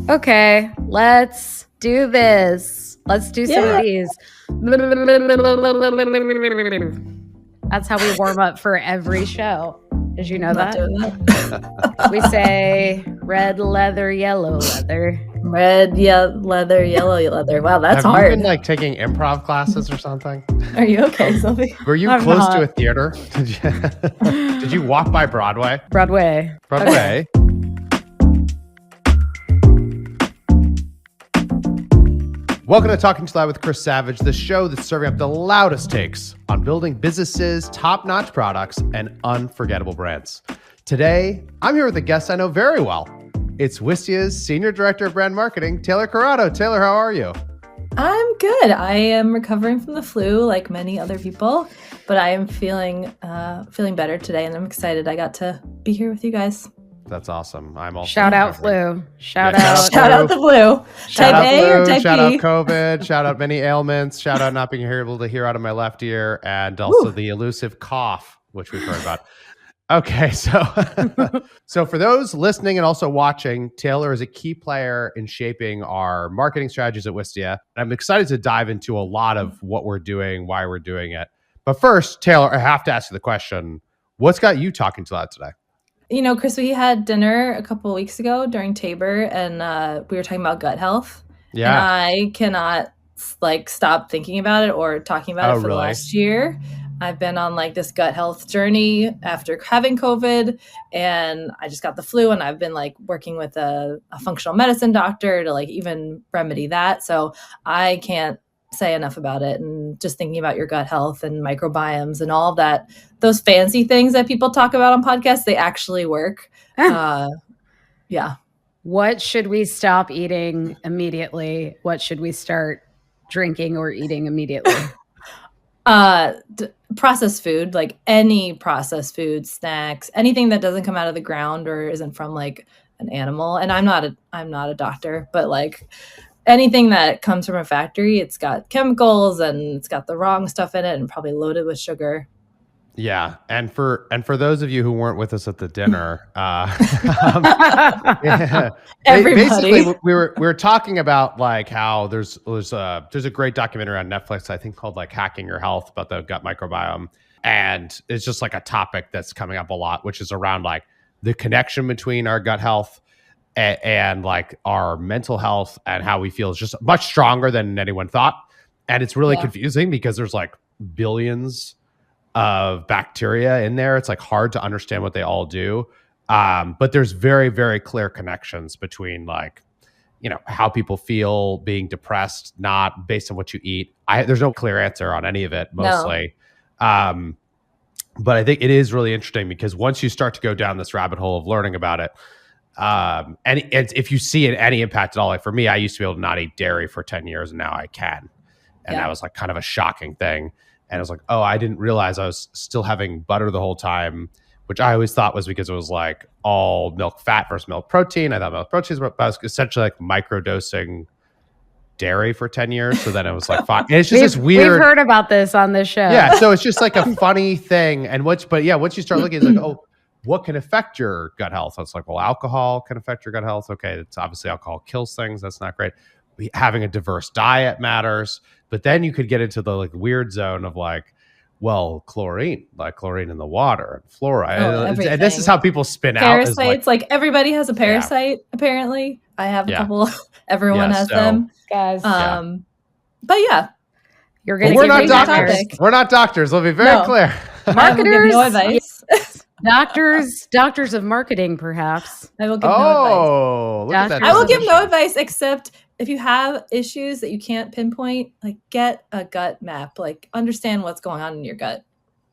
Okay, let's do this. Let's do some of these. That's how we warm up for every show. Did you know that? We say red leather, yellow leather. Red, leather, yellow leather. Wow, that's hard. Have you been like taking improv classes or something? Are you okay, Sylvie? Were you close to a theater? Did you walk by Broadway? Broadway. Okay. Welcome to Talking Loud with Chris Savage, the show that's serving up the loudest takes on building businesses, top-notch products, and unforgettable brands. Today, I'm here with a guest I know very well. It's Wistia's Senior Director of Brand Marketing, Taylor Corrado. Taylor, how are you? I'm good. I am recovering from the flu like many other people, but I am feeling better today, and I'm excited I got to be here with you guys. That's awesome. I'm also shout out flu. Shout out the flu. Shout out A flu, or type shout B? out COVID. Shout out many ailments. Shout out not being able to hear out of my left ear, and also the elusive cough, which we've heard about. Okay, so for those listening and also watching, Taylor is a key player in shaping our marketing strategies at Wistia. I'm excited to dive into a lot of what we're doing, why we're doing it. But first, Taylor, I have to ask you the question: what's got you talking to loud today? You know, Chris, we had dinner a couple of weeks ago during Tabor, and we were talking about gut health. Yeah. And I cannot stop thinking about it or talking about it for the last year. I've been on this gut health journey after having COVID, and I just got the flu, and I've been working with a functional medicine doctor to even remedy that. So I can't say enough about it, and just thinking about your gut health and microbiomes and all of that, those fancy things that people talk about on podcasts, they actually work. Yeah. What should we stop eating immediately? What should we start drinking or eating immediately? Processed food, any processed food, snacks, anything that doesn't come out of the ground or isn't from an animal. And I'm not a doctor, but anything that comes from a factory, it's got chemicals and it's got the wrong stuff in it and probably loaded with sugar. Yeah, and for those of you who weren't with us at the dinner, basically we were talking about how there's a great documentary on Netflix, I think, called Hacking Your Health, about the gut microbiome, and it's just a topic that's coming up a lot, which is around the connection between our gut health and our mental health, and how we feel is just much stronger than anyone thought. And it's really confusing because there's billions of bacteria in there. It's hard to understand what they all do. But there's very, very clear connections between how people feel being depressed, not based on what you eat. There's no clear answer on any of it, mostly. No. But I think it is really interesting because once you start to go down this rabbit hole of learning about it, and if you see any impact at all, for me, I used to be able to not eat dairy for 10 years, and now I can. And that was kind of a shocking thing. And I was oh, I didn't realize I was still having butter the whole time, which I always thought was because it was all milk fat versus milk protein. I thought milk protein was essentially microdosing dairy for 10 years. So then it was fine. And it's just this weird. We've heard about this on this show. Yeah. So it's just a funny thing. And once you start looking, it's oh, what can affect your gut health? It's well, alcohol can affect your gut health. Okay. It's obviously alcohol kills things. That's not great. Having a diverse diet matters. But then you could get into the weird zone of well, chlorine in the water and fluoride. And this is how people spin parasites, out. Everybody has a parasite, apparently. I have a couple. Everyone has them. Guys. But yeah. You're going to we're not doctors. We're not doctors. We'll be very clear. Marketers. No advice. Doctors of marketing, perhaps. I will give no advice. Look at that. I will give no advice except if you have issues that you can't pinpoint, get a gut map. Understand what's going on in your gut.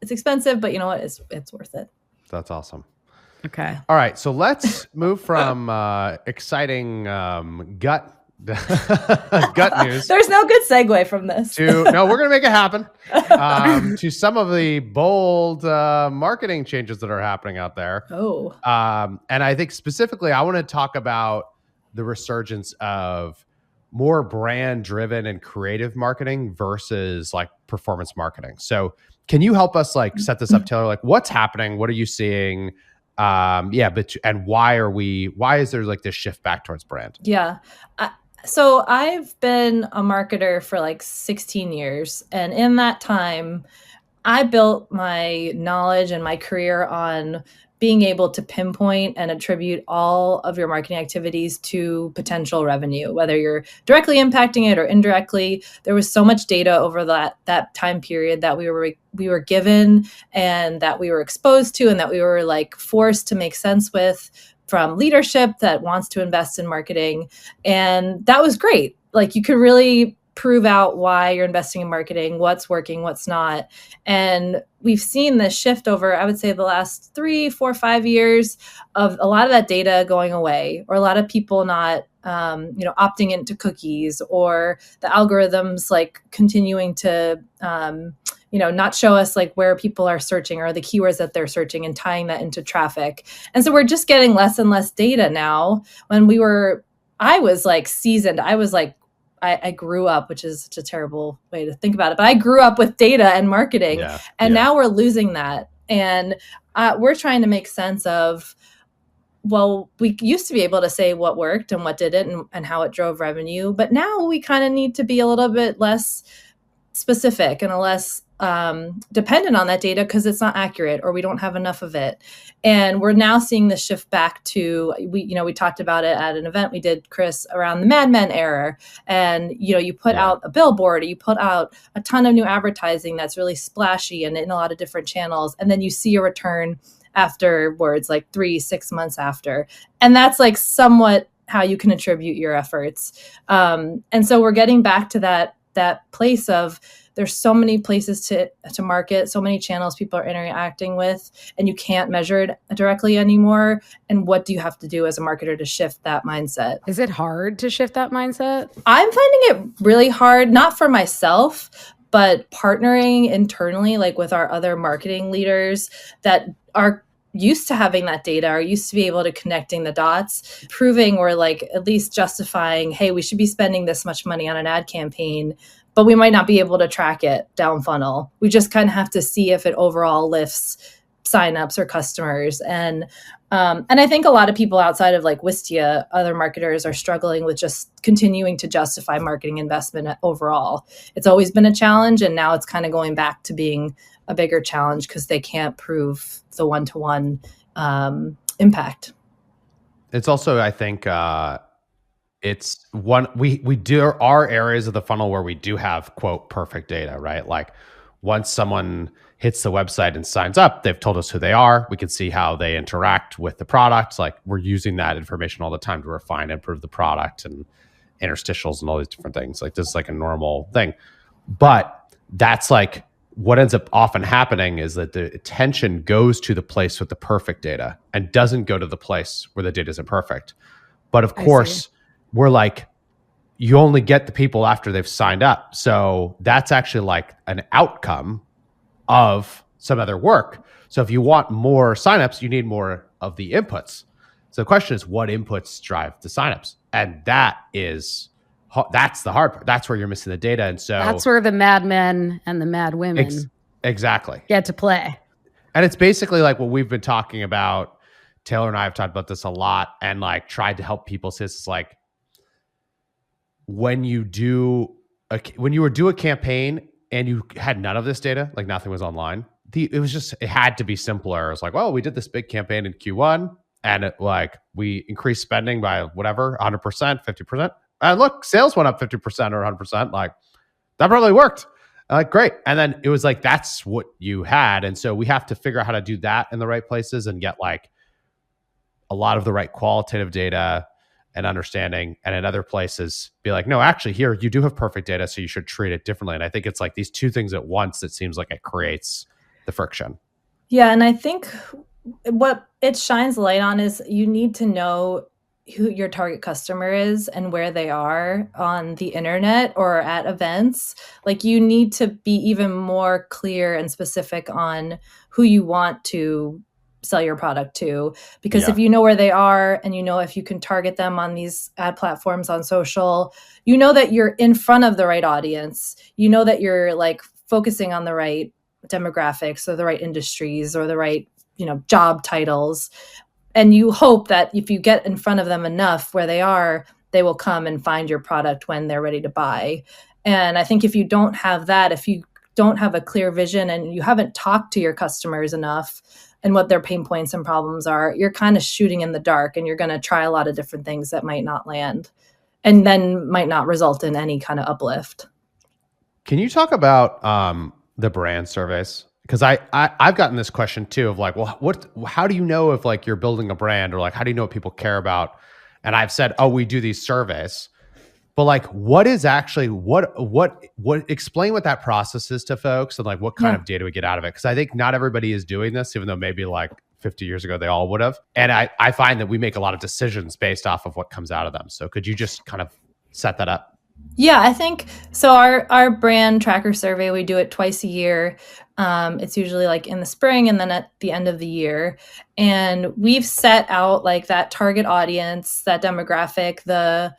It's expensive, but you know what? It's worth it. That's awesome. Okay. All right. So let's move from exciting gut news. There's no good segue from this. We're going to make it happen. To some of the bold marketing changes that are happening out there. Oh. And I think specifically, I want to talk about the resurgence of more brand-driven and creative marketing versus performance marketing. So, can you help us set this up, Taylor? What's happening? What are you seeing? And why is there like this shift back towards brand? Yeah. So I've been a marketer for like 16 years. And in that time, I built my knowledge and my career on being able to pinpoint and attribute all of your marketing activities to potential revenue, whether you're directly impacting it or indirectly. There was so much data over that time period that we were given and that we were exposed to and that we were like forced to make sense with from leadership that wants to invest in marketing. And that was great. Like you could really prove out why you're investing in marketing, what's working, what's not. And we've seen this shift over, I would say, the last 3, 4, 5 years of a lot of that data going away, or a lot of people not, opting into cookies, or the algorithms like continuing to, not show us like where people are searching or the keywords that they're searching and tying that into traffic. And so we're just getting less and less data now. I was like seasoned. I grew up, which is such a terrible way to think about it, but I grew up with data and marketing, now we're losing that. And we're trying to make sense of, well, we used to be able to say what worked and what didn't and how it drove revenue, but now we kind of need to be a little bit less specific and less dependent on that data because it's not accurate or we don't have enough of it. And we're now seeing the shift back to, we talked about it at an event we did, Chris, around the Mad Men era. And, you put out a billboard, or you put out a ton of new advertising that's really splashy and in a lot of different channels. And then you see a return afterwards, like 3-6 months after. And that's like somewhat how you can attribute your efforts. And so we're getting back to that place of, there's so many places to market, so many channels people are interacting with, and you can't measure it directly anymore. And what do you have to do as a marketer to shift that mindset? Is it hard to shift that mindset? I'm finding it really hard, not for myself, but partnering internally, like with our other marketing leaders that are used to having that data, are used to be able to connecting the dots, proving or like at least justifying, hey, we should be spending this much money on an ad campaign, but we might not be able to track it down funnel. We just kind of have to see if it overall lifts signups or customers. And I think a lot of people outside of like Wistia, other marketers, are struggling with just continuing to justify marketing investment overall. It's always been a challenge, and now it's kind of going back to being a bigger challenge because they can't prove the one-to-one impact. It's also, I think, it's one, we do are areas of the funnel where we do have quote perfect data, right? Like once someone hits the website and signs up, they've told us who they are. We can see how they interact with the product. Like we're using that information all the time to refine and improve the product and interstitials and all these different things. Like this is like a normal thing, but that's like what ends up often happening is that the attention goes to the place with the perfect data and doesn't go to the place where the data isn't perfect. But of course, we're like, you only get the people after they've signed up. So that's actually like an outcome of some other work. So if you want more signups, you need more of the inputs. So the question is, what inputs drive the signups? And that's the hard part. That's where you're missing the data. And so that's where the mad men and the mad women exactly get to play. And it's basically like what we've been talking about. Taylor and I have talked about this a lot and like tried to help people. So it's like, when you do a campaign and you had none of this data, like nothing was online, it had to be simpler. It was like, well, we did this big campaign in Q1 and we increased spending by whatever, 100%, 50%. And look, sales went up 50% or 100%. Like that probably worked. Like, great. And then it was like, that's what you had. And so we have to figure out how to do that in the right places and get like a lot of the right qualitative data and understanding, and in other places be like, no, actually here you do have perfect data, so you should treat it differently. And I think it's like these two things at once, it seems like it creates the friction. Yeah. And I think what it shines light on is you need to know who your target customer is and where they are on the internet or at events. Like you need to be even more clear and specific on who you want to sell your product to, because if you know where they are and you know if you can target them on these ad platforms on social, you know that you're in front of the right audience, you know that you're like focusing on the right demographics or the right industries or the right job titles. And you hope that if you get in front of them enough where they are, they will come and find your product when they're ready to buy. And I think if you don't have that, if you don't have a clear vision and you haven't talked to your customers enough and what their pain points and problems are, you're kind of shooting in the dark, and you're going to try a lot of different things that might not land and then might not result in any kind of uplift. Can you talk about the brand surveys? Because I've gotten this question too of like, well, how do you know if like you're building a brand, or like, how do you know what people care about? And I've said, oh, we do these surveys, but like, what is actually, what explain what that process is to folks, and like what kind of data we get out of it? Because I think not everybody is doing this, even though maybe like 50 years ago they all would have. And I find that we make a lot of decisions based off of what comes out of them. So could you just kind of set that up? Yeah, I think so. Our brand tracker survey, we do it twice a year. It's usually like in the spring and then at the end of the year. And we've set out like that target audience, that demographic, the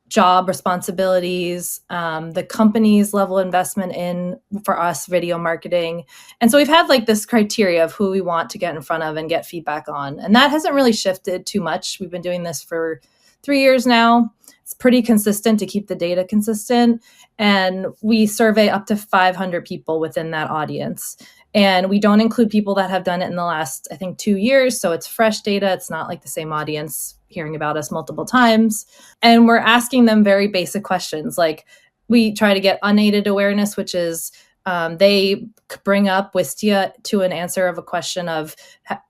job responsibilities, the company's level investment in, for us, video marketing. And so we've had like this criteria of who we want to get in front of and get feedback on. And that hasn't really shifted too much. We've been doing this for 3 years now. It's pretty consistent to keep the data consistent. And we survey up to 500 people within that audience. And we don't include people that have done it in the last, I think, 2 years. So it's fresh data. It's not like the same audience hearing about us multiple times. And we're asking them very basic questions. Like we try to get unaided awareness, which is they bring up Wistia to an answer of a question of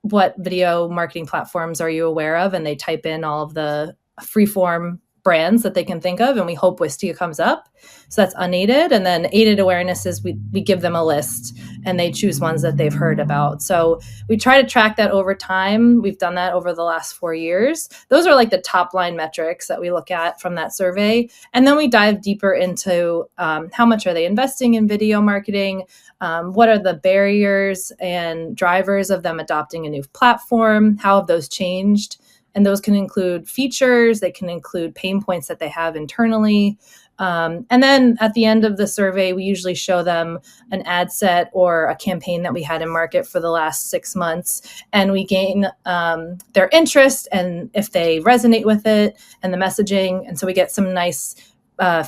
what video marketing platforms are you aware of? And they type in all of the freeform brands that they can think of, and we hope Wistia comes up. So that's unaided. And then aided awareness is we give them a list and they choose ones that they've heard about. So we try to track that over time. We've done that over the last 4 years. Those are like the top line metrics that we look at from that survey. And then we dive deeper into how much are they investing in video marketing? What are the barriers and drivers of them adopting a new platform? How have those changed? And those can include features, they can include pain points that they have internally. And then at the end of the survey, we usually show them an ad set or a campaign that we had in market for the last 6 months. And we gain their interest and if they resonate with it and the messaging. And so we get some nice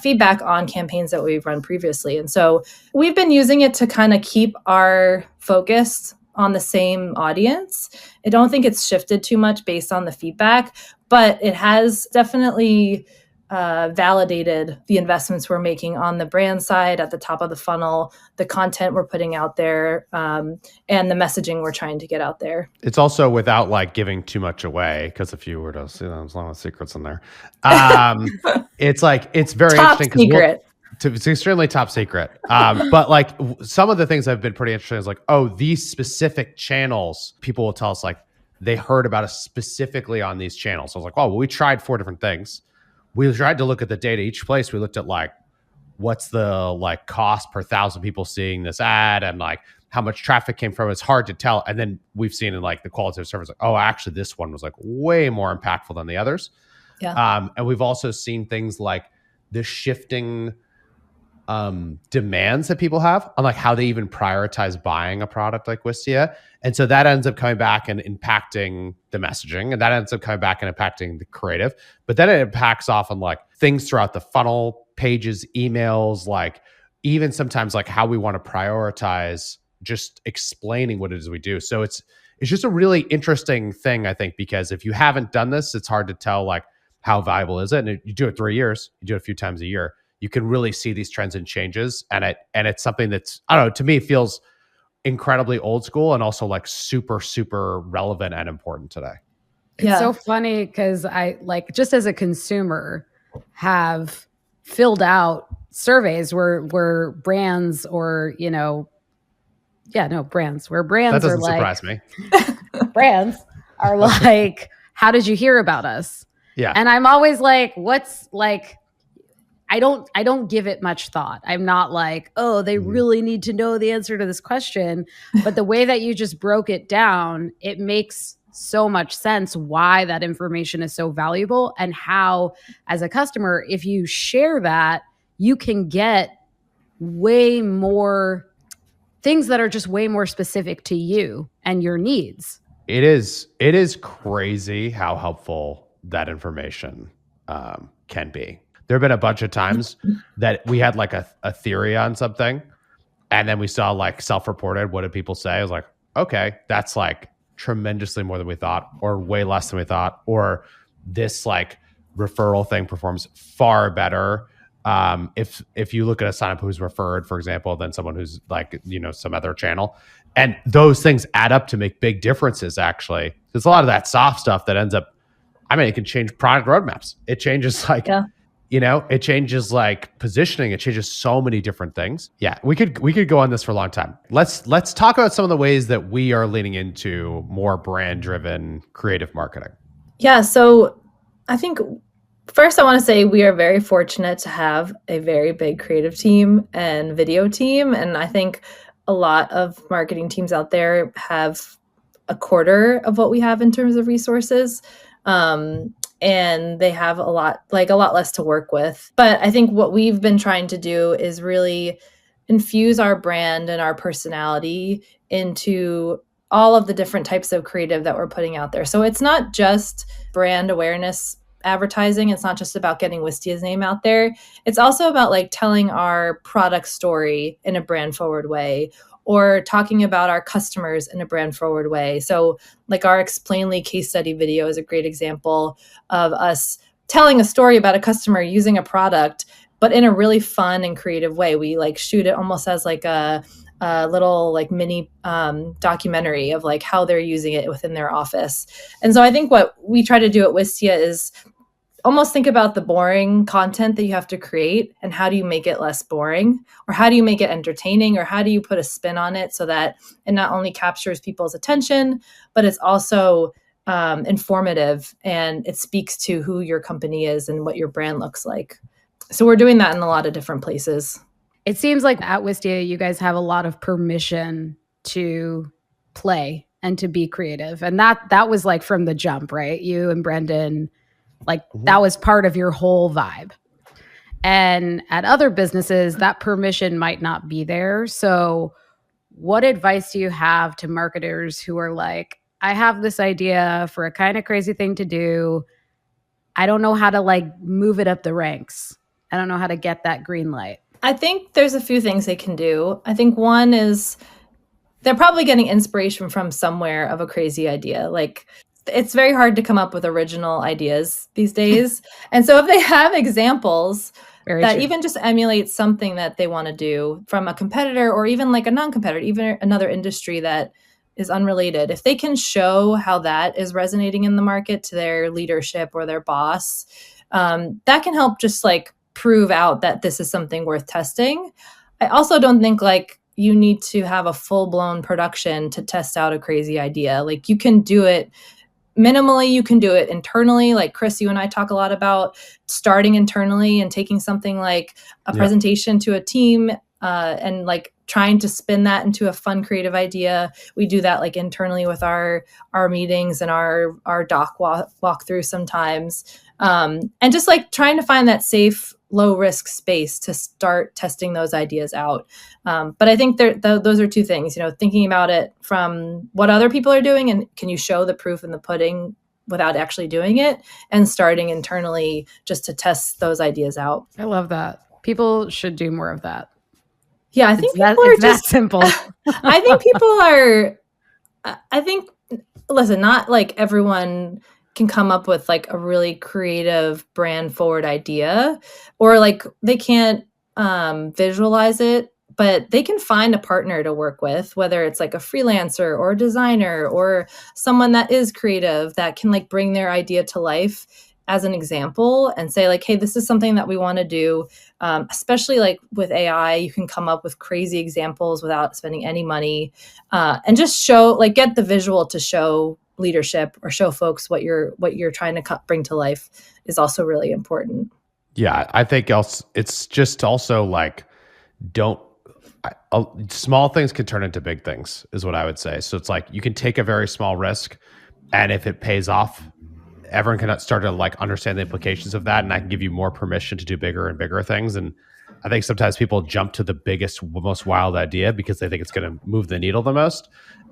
feedback on campaigns that we've run previously. And so we've been using it to kind of keep our focus on the same audience. I don't think it's shifted too much based on the feedback, but it has definitely validated the investments we're making on the brand side at the top of the funnel, the content we're putting out there, and the messaging we're trying to get out there. It's also without like giving too much away, because if you were to see, there's a lot of secrets in there. It's like, it's very top interesting. Secret. It's extremely top secret. But like some of the things that have been pretty interesting is like, oh, these specific channels, people will tell us like they heard about us specifically on these channels. So I was like, oh, well, we tried 4 different things. We tried to look at the data. Each place we looked at like, what's the like cost per 1,000 people seeing this ad and like how much traffic came from it. It's hard to tell. And then we've seen in like the qualitative service, like, oh, actually this one was like way more impactful than the others. Yeah. And we've also seen things like the shifting demands that people have on like how they even prioritize buying a product like Wistia. And so that ends up coming back and impacting the messaging, and that ends up coming back and impacting the creative. But then it impacts often like things throughout the funnel, pages, emails, like even sometimes like how we want to prioritize just explaining what it is we do. So it's just a really interesting thing, I think, because if you haven't done this, it's hard to tell like how valuable is it. And you do it 3 years, you do it a few times a year, you can really see these trends and changes. And it's something that's, I don't know, to me, it feels incredibly old school and also like super, super relevant and important today. It's so funny because I like just as a consumer have filled out surveys where brands or, brands where brands that are doesn't like, surprise me. brands are like, how did you hear about us? Yeah. And I'm always like, what's like, I don't give it much thought. I'm not like, oh, they really need to know the answer to this question. But the way that you just broke it down, it makes so much sense why that information is so valuable and how, as a customer, if you share that, you can get way more things that are just way more specific to you and your needs. It is crazy how helpful that information can be. There have been a bunch of times that we had like a theory on something, and then we saw like self-reported. What did people say? I was like, okay, that's like tremendously more than we thought, or way less than we thought, or this like referral thing performs far better if you look at a sign-up who's referred, for example, than someone who's like, some other channel. And those things add up to make big differences, actually. There's a lot of that soft stuff that ends up, it can change product roadmaps. It changes it changes like positioning. It changes so many different things. Yeah, we could go on this for a long time. Let's talk about some of the ways that we are leaning into more brand-driven creative marketing. Yeah, so I think first I want to say we are very fortunate to have a very big creative team and video team. And I think a lot of marketing teams out there have a quarter of what we have in terms of resources. And they have a lot less to work with. But I think what we've been trying to do is really infuse our brand and our personality into all of the different types of creative that we're putting out there. So it's not just brand awareness advertising. It's not just about getting Wistia's name out there. It's also about like telling our product story in a brand forward way, or talking about our customers in a brand forward way. So like our Explainly case study video is a great example of us telling a story about a customer using a product, but in a really fun and creative way. We like shoot it almost as like a little like mini documentary of like how they're using it within their office. And so I think what we try to do at Wistia is almost think about the boring content that you have to create and how do you make it less boring, or how do you make it entertaining, or how do you put a spin on it so that it not only captures people's attention, but it's also informative and it speaks to who your company is and what your brand looks like. So we're doing that in a lot of different places. It seems like at Wistia, you guys have a lot of permission to play and to be creative. And that was like from the jump, right? You and Brendan, like that was part of your whole vibe. And at other businesses, that permission might not be there. So what advice do you have to marketers who are like, I have this idea for a kind of crazy thing to do. I don't know how to like move it up the ranks. I don't know how to get that green light. I think there's a few things they can do. I think one is they're probably getting inspiration from somewhere of a crazy idea. Like it's very hard to come up with original ideas these days. And so if they have examples even just emulate something that they want to do from a competitor, or even like a non-competitor, even another industry that is unrelated, if they can show how that is resonating in the market to their leadership or their boss, that can help just like prove out that this is something worth testing. I also don't think like you need to have a full-blown production to test out a crazy idea. Like you can do it minimally, you can do it internally. Like Chris, you and I talk a lot about starting internally and taking something like a presentation to a team and like trying to spin that into a fun, creative idea. We do that like internally with our meetings and our doc walk through sometimes. And just like trying to find that safe, low risk space to start testing those ideas out. But I think those are two things, thinking about it from what other people are doing and can you show the proof in the pudding without actually doing it, and starting internally just to test those ideas out. I love that. People should do more of that. Yeah, I think people are just that simple. I think people are, listen, not like everyone can come up with like a really creative brand forward idea, or like they can't visualize it, but they can find a partner to work with, whether it's like a freelancer or a designer or someone that is creative that can like bring their idea to life as an example and say like, hey, this is something that we want to do. Especially like with AI, you can come up with crazy examples without spending any money, and just show, like, get the visual to show leadership or show folks what you're trying to bring to life is also really important. Yeah, I think it's just also like small things can turn into big things is what I would say. So it's like you can take a very small risk, and if it pays off, everyone can start to like understand the implications of that, and I can give you more permission to do bigger and bigger things. And I think sometimes people jump to the biggest, most wild idea because they think it's going to move the needle the most,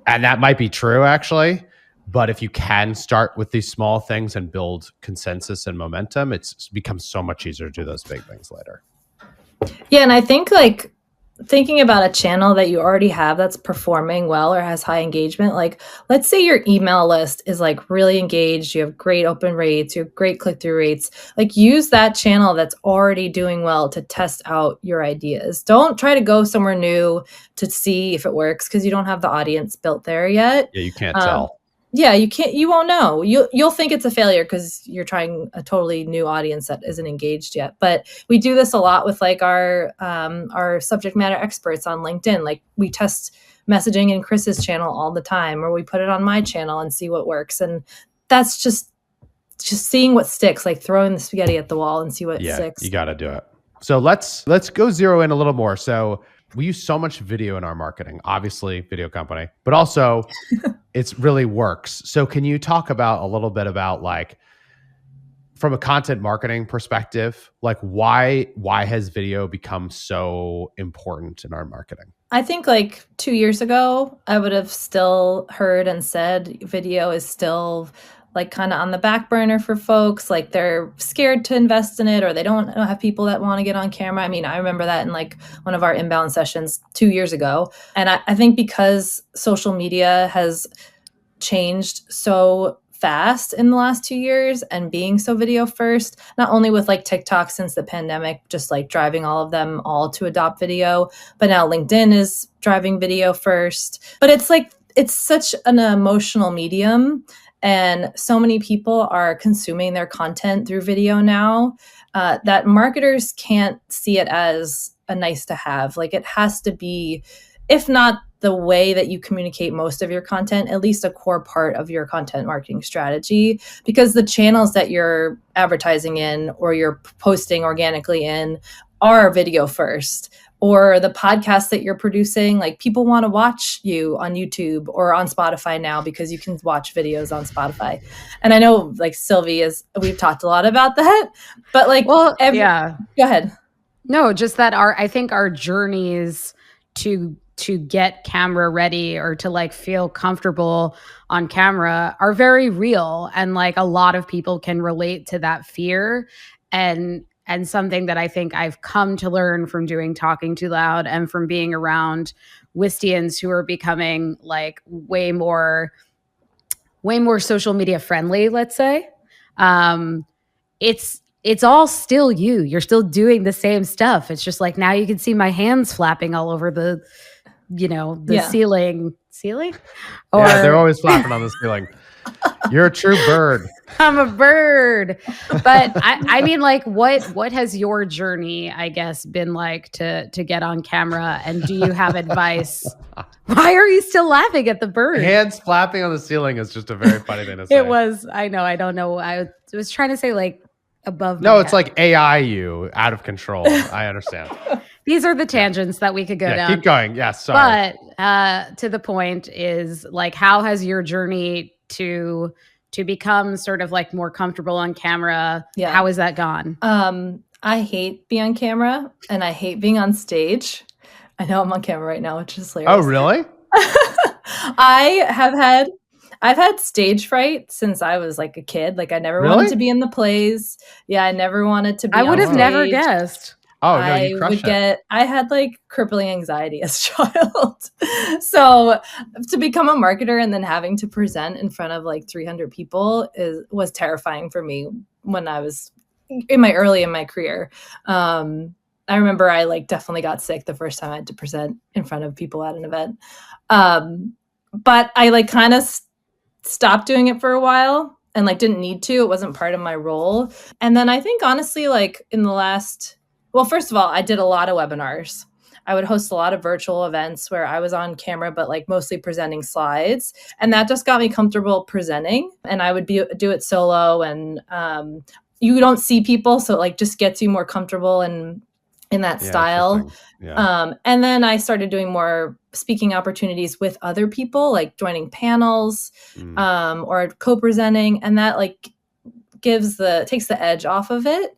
and that might be true actually. But if you can start with these small things and build consensus and momentum, it's becomes so much easier to do those big things later. Yeah. And I think like thinking about a channel that you already have that's performing well or has high engagement, like let's say your email list is like really engaged, you have great open rates, you have great click-through rates, like use that channel that's already doing well to test out your ideas. Don't try to go somewhere new to see if it works because you don't have the audience built there yet. Yeah, you can't tell. Yeah, you won't know. You'll think it's a failure because you're trying a totally new audience that isn't engaged yet. But we do this a lot with like our subject matter experts on LinkedIn. Like we test messaging in Chris's channel all the time, or we put it on my channel and see what works. And that's just seeing what sticks, like throwing the spaghetti at the wall and see what sticks. You got to do it. So let's go zero in a little more. So we use so much video in our marketing, obviously video company, but also it really works. So can you talk about a little bit about like, from a content marketing perspective, like why has video become so important in our marketing? I think like 2 years ago, I would have still heard and said video is still like kind of on the back burner for folks. Like they're scared to invest in it, or they don't have people that want to get on camera. I mean, I remember that in like one of our inbound sessions 2 years ago. And I think because social media has changed so fast in the last 2 years and being so video first, not only with like TikTok since the pandemic, just like driving all of them all to adopt video, but now LinkedIn is driving video first. But it's like, it's such an emotional medium. And so many people are consuming their content through video now that marketers can't see it as a nice to have. Like it has to be, if not the way that you communicate most of your content, at least a core part of your content marketing strategy, because the channels that you're advertising in or you're posting organically in are video first. Or the podcast that you're producing, like people want to watch you on YouTube or on Spotify now because you can watch videos on Spotify. And I know like Sylvie we've talked a lot about that, but like, go ahead. No, just that I think our journeys to get camera ready or to like feel comfortable on camera are very real. And like a lot of people can relate to that fear and something that I think I've come to learn from doing Talking Too Loud and from being around Wistians who are becoming like way more social media friendly, let's say. It's all still you. You're still doing the same stuff. It's just like now you can see my hands flapping all over the ceiling. Ceiling? Or, yeah, they're always flapping on the ceiling. You're a true bird. I'm a bird. But I mean, like, what has your journey, I guess, been like to get on camera? And do you have advice? Why are you still laughing at the bird? Hands flapping on the ceiling is just a very funny thing to say. It was. I know. I don't know. I was trying to say like above. No, it's like AI you out of control. I understand. These are the tangents that we could go down. Keep going. Yes. Sorry. But to the point is like, how has your journey to become sort of like more comfortable on camera? Yeah. How has that gone? I hate being on camera and I hate being on stage. I know I'm on camera right now, which is hilarious. Oh, really? I've had stage fright since I was like a kid. Like I never wanted to be in the plays. Yeah, I never wanted to be. I would have never guessed. Oh, no, you crushed it. I had like crippling anxiety as a child. So to become a marketer and then having to present in front of like 300 people was terrifying for me when I was early in my career. I remember I like definitely got sick the first time I had to present in front of people at an event. But I like kind of stopped doing it for a while and like didn't need to. It wasn't part of my role. And then I think honestly, like in the last... Well, first of all, I did a lot of webinars. I would host a lot of virtual events where I was on camera, but like mostly presenting slides. And that just got me comfortable presenting. And I would do it solo and you don't see people. So it like just gets you more comfortable in that style. Yeah. And then I started doing more speaking opportunities with other people, like joining panels or co-presenting. And that like takes the edge off of it.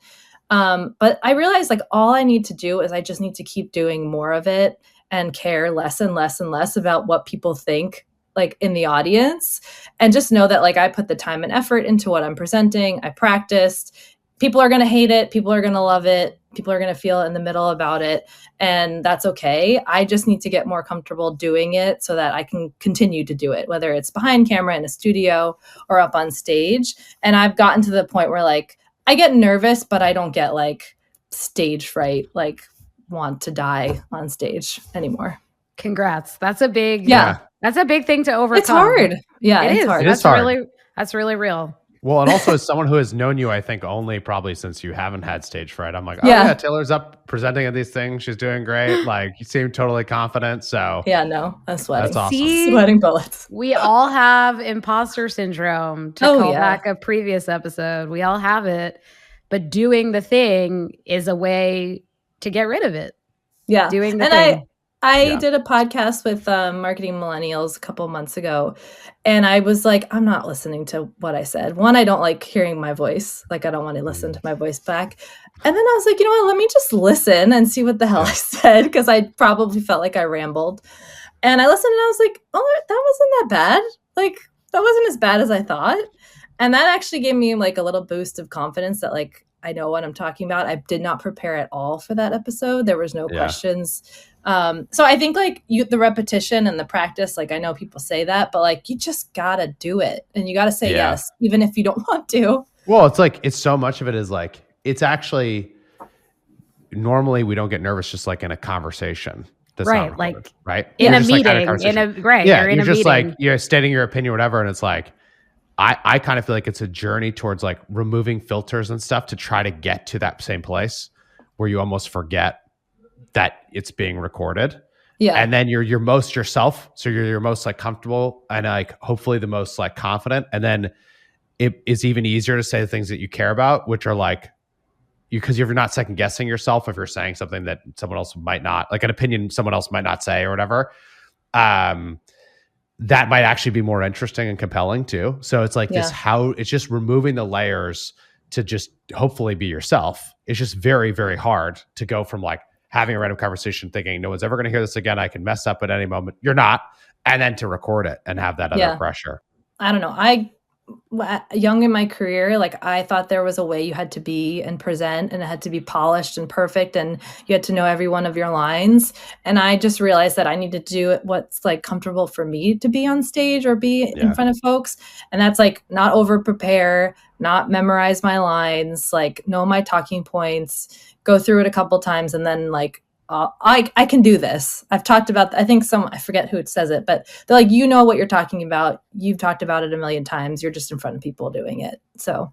But I realized like all I need to do is I just need to keep doing more of it and care less and less and less about what people think like in the audience, and just know that like I put the time and effort into what I'm presenting. I practiced. People are going to hate it. People are going to love it. People are going to feel in the middle about it. And that's okay. I just need to get more comfortable doing it so that I can continue to do it, whether it's behind camera in a studio or up on stage. And I've gotten to the point where like I get nervous, but I don't get like stage fright, like want to die on stage anymore. Congrats. That's a big, yeah. That's a big thing to overcome. It's hard. Yeah, it's hard. That's hard. That's really real. Well, and also as someone who has known you, I think only probably since you haven't had stage fright, I'm like, oh yeah, Taylor's up presenting at these things. She's doing great. Like you seem totally confident. So yeah, no, I'm sweating. That's awesome. See, sweating bullets. We all have imposter syndrome, to call back a previous episode. We all have it, but doing the thing is a way to get rid of it. Yeah. Doing the thing. I did a podcast with Marketing Millennials a couple months ago, and I was like, I'm not listening to what I said. One, I don't like hearing my voice. Like, I don't want to listen to my voice back. And then I was like, you know what? Let me just listen and see what the hell I said, because I probably felt like I rambled. And I listened, and I was like, oh, that wasn't that bad. Like, that wasn't as bad as I thought. And that actually gave me like a little boost of confidence that like, I know what I'm talking about. I did not prepare at all for that episode. There was no questions. So I think like the repetition and the practice, like I know people say that, but like you just gotta do it, and you gotta say yes, even if you don't want to. Well, it's like, it's so much of it is like, it's actually, normally we don't get nervous just like in a conversation. That's right. Like right. In a meeting, you're just like, you're stating your opinion or whatever. And it's like, I kind of feel like it's a journey towards like removing filters and stuff to try to get to that same place where you almost forget that it's being recorded. Yeah. And then you're most yourself. So you're your most like comfortable and like hopefully the most like confident. And then it is even easier to say the things that you care about, which are like because you're not second guessing yourself if you're saying something that someone else might not, like an opinion someone else might not say or whatever. That might actually be more interesting and compelling too. So it's like this, how it's just removing the layers to just hopefully be yourself. It's just very, very hard to go from like having a random conversation thinking no one's ever going to hear this again. I can mess up at any moment. You're not. And then to record it and have that other pressure. I don't know. Young in my career, like I thought there was a way you had to be and present, and it had to be polished and perfect, and you had to know every one of your lines. And I just realized that I need to do what's like comfortable for me to be on stage or be in front of folks. And that's like not over prepare, not memorize my lines, like know my talking points, go through it a couple times, and then like I can do this. I've talked about, I think I forget who says it, but they're like, you know what you're talking about. You've talked about it a million times. You're just in front of people doing it. So,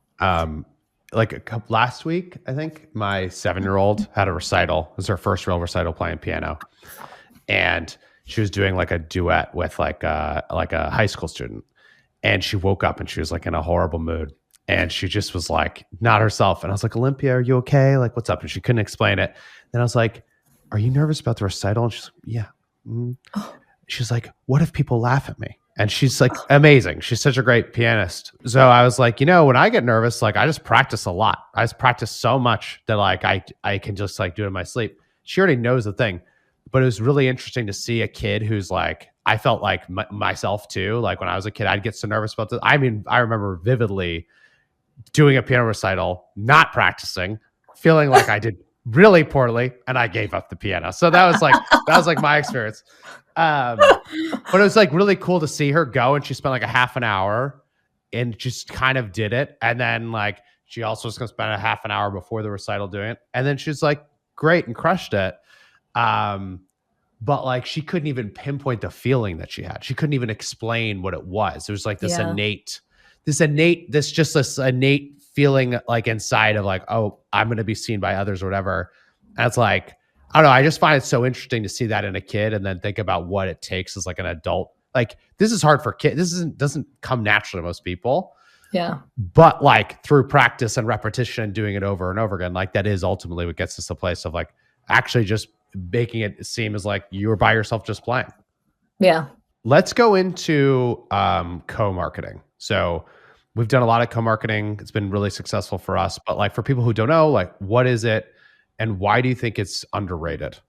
last week, I think my 7-year-old had a recital. It was her first real recital playing piano. And she was doing like a duet with like a high school student. And she woke up and she was like in a horrible mood. And she just was like, not herself. And I was like, Olympia, are you okay? Like, what's up? And she couldn't explain it. Then I was like, are you nervous about the recital? And she's like, yeah. She's like, what if people laugh at me? And she's like, amazing. She's such a great pianist. So I was like, when I get nervous, like I just practice a lot. I just practice so much that like I can just like do it in my sleep. She already knows the thing. But it was really interesting to see a kid who's like, I felt like myself too. Like when I was a kid, I'd get so nervous about this. I mean, I remember vividly doing a piano recital, not practicing, feeling like I did really poorly, and I gave up the piano. So that was like my experience. But it was like really cool to see her go, and she spent like a half an hour and just kind of did it. And then like she also was going to spend a half an hour before the recital doing it. And then she's like great and crushed it. But like she couldn't even pinpoint the feeling that she had. She couldn't even explain what it was. It was like this innate feeling like inside of like, oh, I'm going to be seen by others or whatever. And it's like, I don't know. I just find it so interesting to see that in a kid and then think about what it takes as like an adult. Like this is hard for kids. This doesn't come naturally to most people. Yeah. But like through practice and repetition and doing it over and over again, like that is ultimately what gets us to a place of like actually just making it seem as like you were by yourself just playing. Yeah. Let's go into co-marketing. So we've done a lot of co-marketing. It's been really successful for us. But like for people who don't know, like what is it and why do you think it's underrated?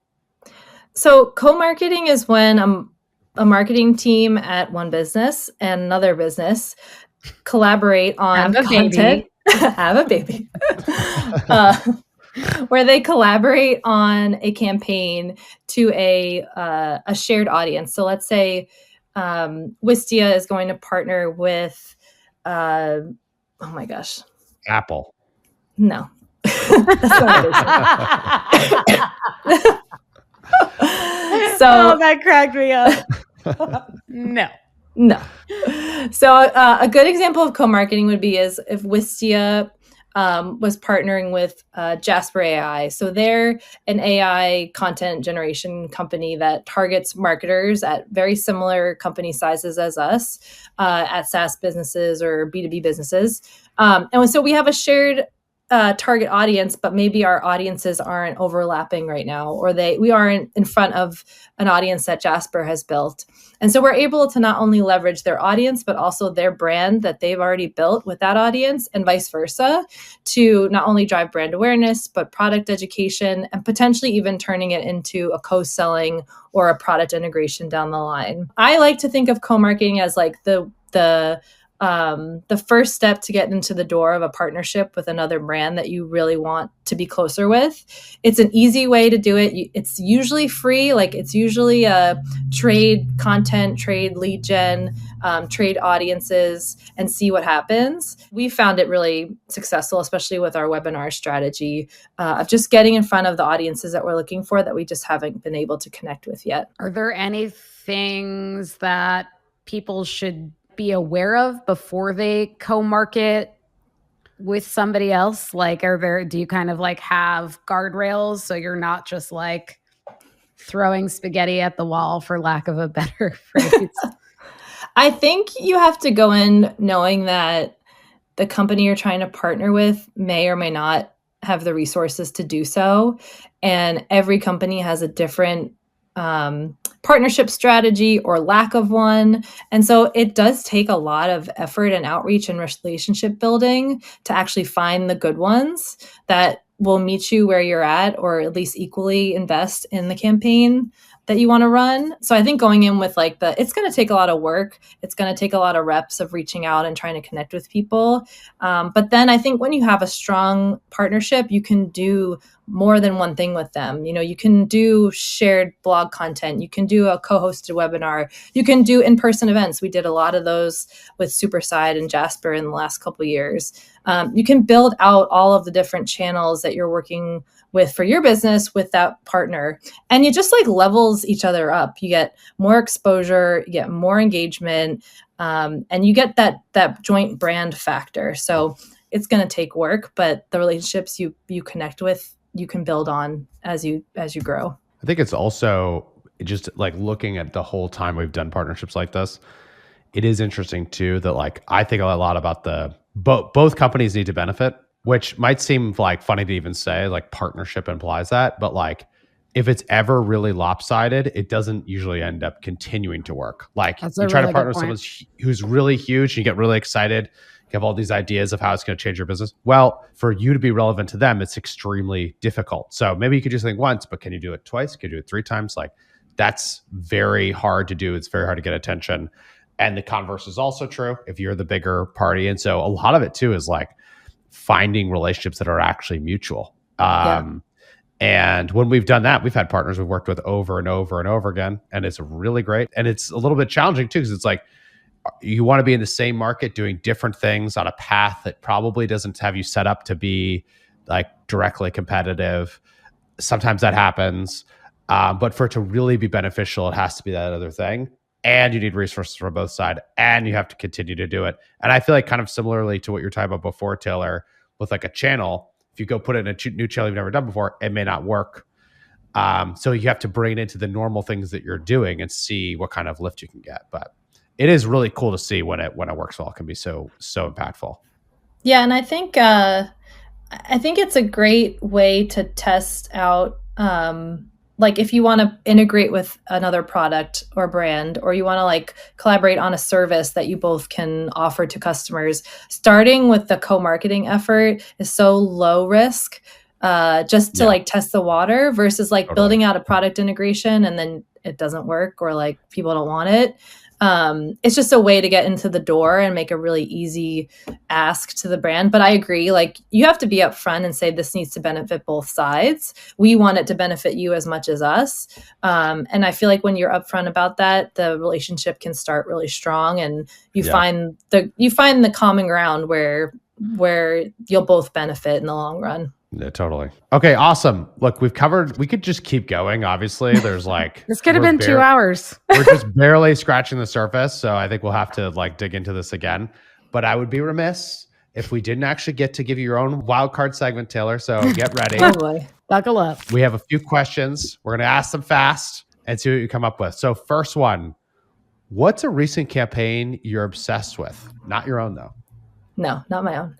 So co-marketing is when a marketing team at one business and another business collaborate on content. Have a baby. Where they collaborate on a campaign to a shared audience. So let's say Wistia is going to partner with, oh my gosh, Apple. No. So that cracked me up. No. So a good example of co-marketing would be is if Wistia was partnering with Jasper AI. So they're an AI content generation company that targets marketers at very similar company sizes as us, at SaaS businesses or B2B businesses. And so we have a shared target audience, but maybe our audiences aren't overlapping right now, or we aren't in front of an audience that Jasper has built. And so we're able to not only leverage their audience, but also their brand that they've already built with that audience, and vice versa, to not only drive brand awareness, but product education, and potentially even turning it into a co-selling or a product integration down the line. I like to think of co-marketing as like the first step to get into the door of a partnership with another brand that you really want to be closer with. It's an easy way to do it. It's usually free. Like it's usually a trade content, trade lead gen, trade audiences, and see what happens. We found it really successful, especially with our webinar strategy of just getting in front of the audiences that we're looking for that we just haven't been able to connect with yet. Are there any things that people should be aware of before they co-market with somebody else? Like, do you kind of like have guardrails so you're not just like throwing spaghetti at the wall, for lack of a better phrase? I think you have to go in knowing that the company you're trying to partner with may or may not have the resources to do so. And every company has a different partnership strategy or lack of one. And so it does take a lot of effort and outreach and relationship building to actually find the good ones that will meet you where you're at, or at least equally invest in the campaign that you want to run. So I think going in with like it's going to take a lot of work. It's going to take a lot of reps of reaching out and trying to connect with people. But then I think when you have a strong partnership, you can do more than one thing with them. You know, you can do shared blog content. You can do a co-hosted webinar. You can do in-person events. We did a lot of those with Superside and Jasper in the last couple of years. You can build out all of the different channels that you're working with for your business with that partner. And it just like levels each other up. You get more exposure, you get more engagement, and you get that joint brand factor. So it's going to take work, but the relationships you connect with, you can build on as you grow. I think it's also just like looking at the whole time we've done partnerships like this. It is interesting too that like I think a lot about both companies need to benefit, which might seem like funny to even say, like partnership implies that, but like if it's ever really lopsided, it doesn't usually end up continuing to work. Like you try to partner with someone who's really huge, and you get really excited, you have all these ideas of how it's going to change your business. Well, for you to be relevant to them, it's extremely difficult. So maybe you could just think once, but can you do it twice? Can you do it 3 times? Like that's very hard to do. It's very hard to get attention. And the converse is also true if you're the bigger party. And so a lot of it too is like finding relationships that are actually mutual. And when we've done that, we've had partners we've worked with over and over and over again. And it's really great. And it's a little bit challenging too, because it's like, you want to be in the same market doing different things on a path that probably doesn't have you set up to be like directly competitive. Sometimes that happens. But for it to really be beneficial, it has to be that other thing. And you need resources from both sides, and you have to continue to do it. And I feel like kind of similarly to what you're talking about before, Taylor, with like a channel, if you go put it in a new channel you've never done before, it may not work. So you have to bring it into the normal things that you're doing and see what kind of lift you can get. But it is really cool to see when it works well. It can be so impactful. Yeah, and I think it's a great way to test out. Like if you want to integrate with another product or brand, or you want to like collaborate on a service that you both can offer to customers, starting with the co-marketing effort is so low risk just to like test the water versus like building out a product integration and then it doesn't work or like people don't want it. It's just a way to get into the door and make a really easy ask to the brand. But I agree, like you have to be upfront and say this needs to benefit both sides. We want it to benefit you as much as us. And I feel like when you're upfront about that, the relationship can start really strong and you find the common ground where you'll both benefit in the long run. Yeah, totally. Okay, awesome. Look, we could just keep going. Obviously, there's like this could have been 2 hours. We're just barely scratching the surface. So I think we'll have to like dig into this again. But I would be remiss if we didn't actually get to give you your own wild card segment, Taylor. So get ready. Oh boy. Buckle up. We have a few questions. We're going to ask them fast and see what you come up with. So first one, what's a recent campaign you're obsessed with? Not your own though. No, not my own.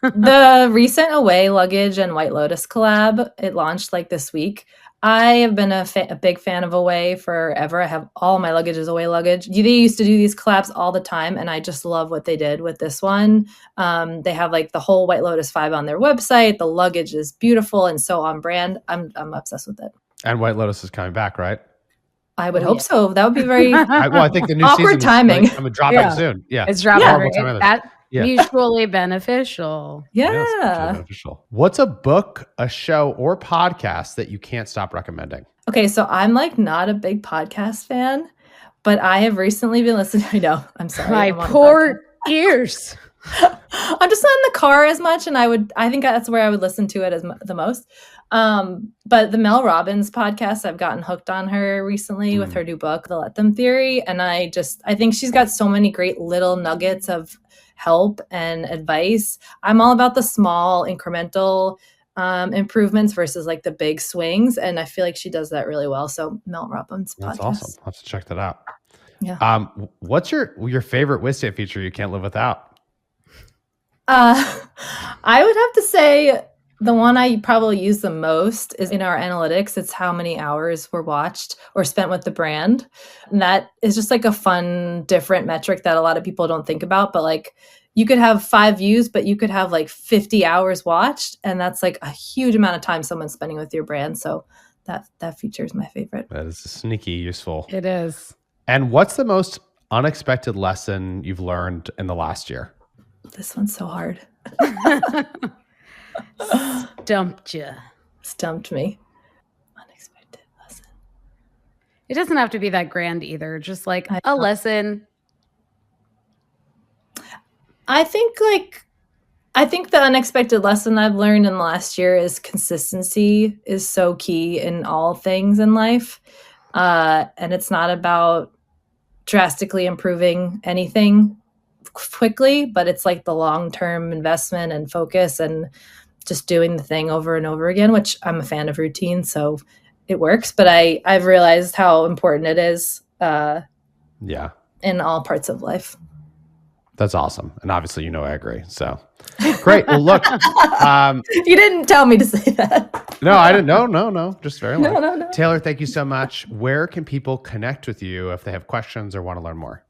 The recent Away luggage and White Lotus collab, it launched like this week. I have been a big fan of Away forever. I have all my luggage is Away luggage. They used to do these collabs all the time, and I just love what they did with this one. They have like the whole White Lotus vibe on their website. The luggage is beautiful and so on brand. I'm obsessed with it. And White Lotus is coming back, right? I would hope so. That would be very I think the new awkward timing. Is dropping soon. Yeah, it's dropping. Mutually beneficial. Yeah. Mutually beneficial. What's a book, a show, or podcast that you can't stop recommending? Okay, so I'm like not a big podcast fan, but I have recently been listening. I know. I'm sorry. My poor ears. I'm just not in the car as much, and I think that's where I would listen to it the most. But the Mel Robbins podcast, I've gotten hooked on her recently with her new book, The Let Them Theory, and I think she's got so many great little nuggets of help and advice. I'm all about the small incremental improvements versus like the big swings, and I feel like she does that really well. So Mel Robbins podcast. That's awesome. I'll have to check that out. Yeah. What's your favorite Wistia feature you can't live without? I would have to say the one I probably use the most is in our analytics. It's how many hours were watched or spent with the brand. And that is just like a fun, different metric that a lot of people don't think about. But like you could have 5 views, but you could have like 50 hours watched. And that's like a huge amount of time someone's spending with your brand. So that feature is my favorite. That is sneaky useful. It is. And what's the most unexpected lesson you've learned in the last year? This one's so hard. Stumped me. Unexpected lesson. It doesn't have to be that grand either. Just like a lesson. I think the unexpected lesson I've learned in the last year is consistency is so key in all things in life. And it's not about drastically improving anything quickly, but it's like the long-term investment and focus and just doing the thing over and over again, which I'm a fan of routine, so it works. But I've realized how important it is in all parts of life. That's awesome. And obviously, I agree. So great. Well, look. You didn't tell me to say that. No, I didn't. No. Just very well. No. Taylor, thank you so much. Where can people connect with you if they have questions or want to learn more?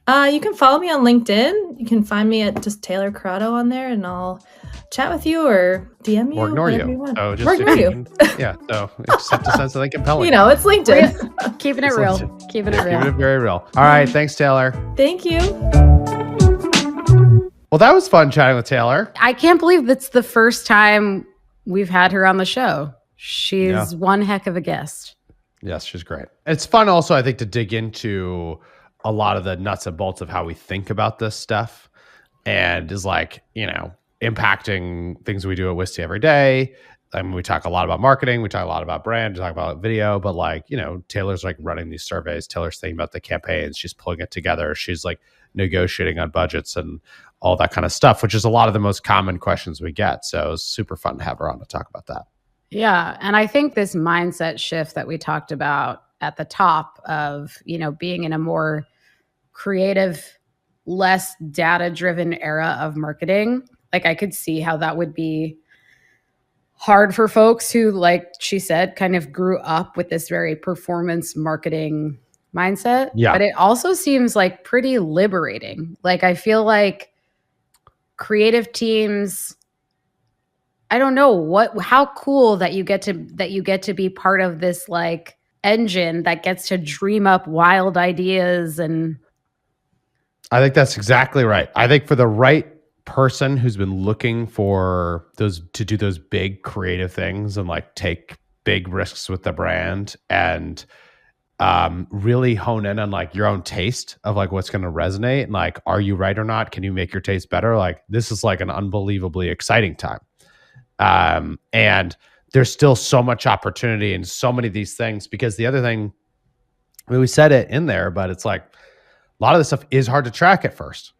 You can follow me on LinkedIn. You can find me at just Taylor Corrado on there, and I'll chat with you or DM you. Or ignore you. So ignore you. Yeah. So just have to send something compelling. It's LinkedIn. Keeping it real. Keeping it real. Keeping it very real. All right. Thanks, Taylor. Thank you. Well, that was fun chatting with Taylor. I can't believe that's the first time we've had her on the show. She's one heck of a guest. Yes, she's great. It's fun also, I think, to dig into a lot of the nuts and bolts of how we think about this stuff and is like, impacting things we do at Wistia every day. I mean, we talk a lot about marketing. We talk a lot about brand. We talk about video. But like, Taylor's like running these surveys. Taylor's thinking about the campaigns. She's pulling it together. She's like negotiating on budgets and all that kind of stuff, which is a lot of the most common questions we get. So it was super fun to have her on to talk about that. Yeah. And I think this mindset shift that we talked about at the top of, being in a more creative, less data-driven era of marketing, like I could see how that would be hard for folks who, like she said, kind of grew up with this very performance marketing mindset. Yeah. But it also seems like pretty liberating. Like I feel like creative teams I don't know how cool that you get to be part of this like engine that gets to dream up wild ideas. And I think that's exactly right. I think for the right person who's been looking for to do those big creative things and like take big risks with the brand and really hone in on like your own taste of like what's going to resonate and like, are you right or not? Can you make your taste better? Like this is like an unbelievably exciting time. And there's still so much opportunity in so many of these things, because the other thing, I mean, we said it in there, but it's like a lot of this stuff is hard to track at first.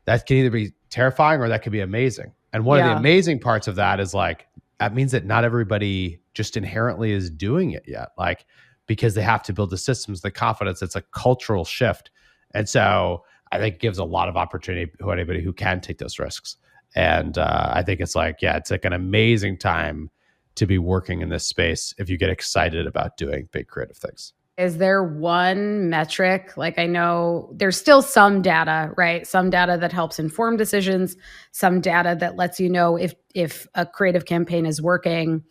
That can either be terrifying or that could be amazing. And one of the amazing parts of that is like, that means that not everybody just inherently is doing it yet. Like, because they have to build the systems, the confidence, it's a cultural shift. And so I think it gives a lot of opportunity to anybody who can take those risks. And I think it's like, it's like an amazing time to be working in this space if you get excited about doing big creative things. Is there one metric? Like, I know there's still some data, right? Some data that helps inform decisions, some data that lets you know if a creative campaign is working.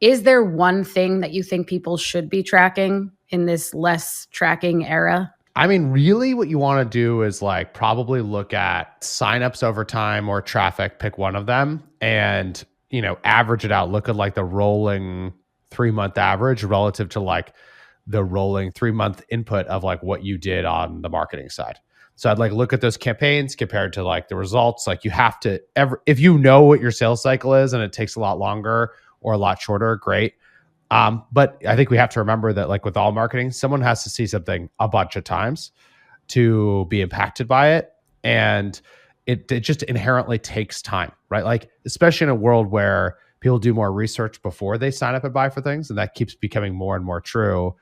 Is there one thing that you think people should be tracking in this less tracking era? I mean, really what you want to do is like probably look at signups over time or traffic, pick one of them and, you know, average it out. Look at like the rolling 3-month average relative to like the rolling 3-month input of like what you did on the marketing side. So I'd like look at those campaigns compared to like the results. Like you have to if you know what your sales cycle is and it takes a lot longer or a lot shorter, great. But I think we have to remember that like with all marketing, someone has to see something a bunch of times to be impacted by it. And it just inherently takes time, right? Like, especially in a world where people do more research before they sign up and buy for things. And that keeps becoming more and more true.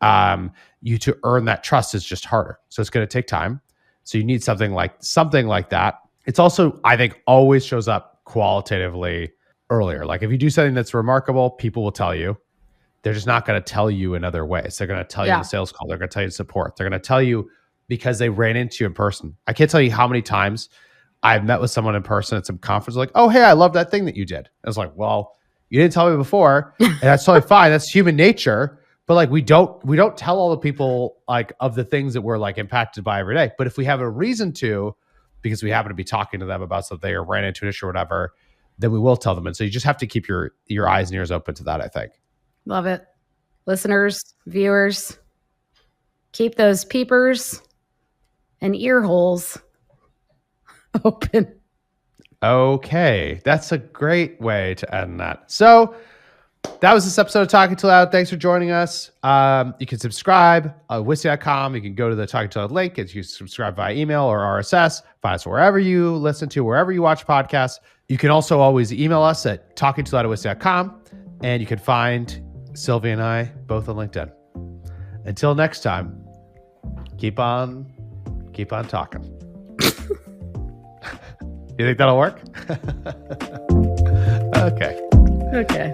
You to earn that trust is just harder. So it's going to take time. So you need something like that. It's also, I think, always shows up qualitatively earlier. Like if you do something that's remarkable, people will tell you. They're just not going to tell you in other ways. They're going to tell you in the sales call. They're going to tell you in support. They're going to tell you because they ran into you in person. I can't tell you how many times I've met with someone in person at some conference like, oh, hey, I love that thing that you did. I was like, well, you didn't tell me before. And that's totally fine. That's human nature. But like, we don't tell all the people like of the things that we're like impacted by every day. But if we have a reason to, because we happen to be talking to them about something or ran into an issue or whatever, then we will tell them. And so you just have to keep your eyes and ears open to that, I think. Love it. Listeners, viewers, keep those peepers and ear holes open. Okay. That's a great way to end that. So that was this episode of Talking Too Loud. Thanks for joining us. You can subscribe at Wistia.com. You can go to the Talking Too Loud link and you subscribe via email or RSS. Find us wherever you listen to, wherever you watch podcasts. You can also always email us at talkingtooloud@Wistia.com. And you can find Sylvie and I both on LinkedIn. Until next time, keep on talking. You think that'll work? Okay.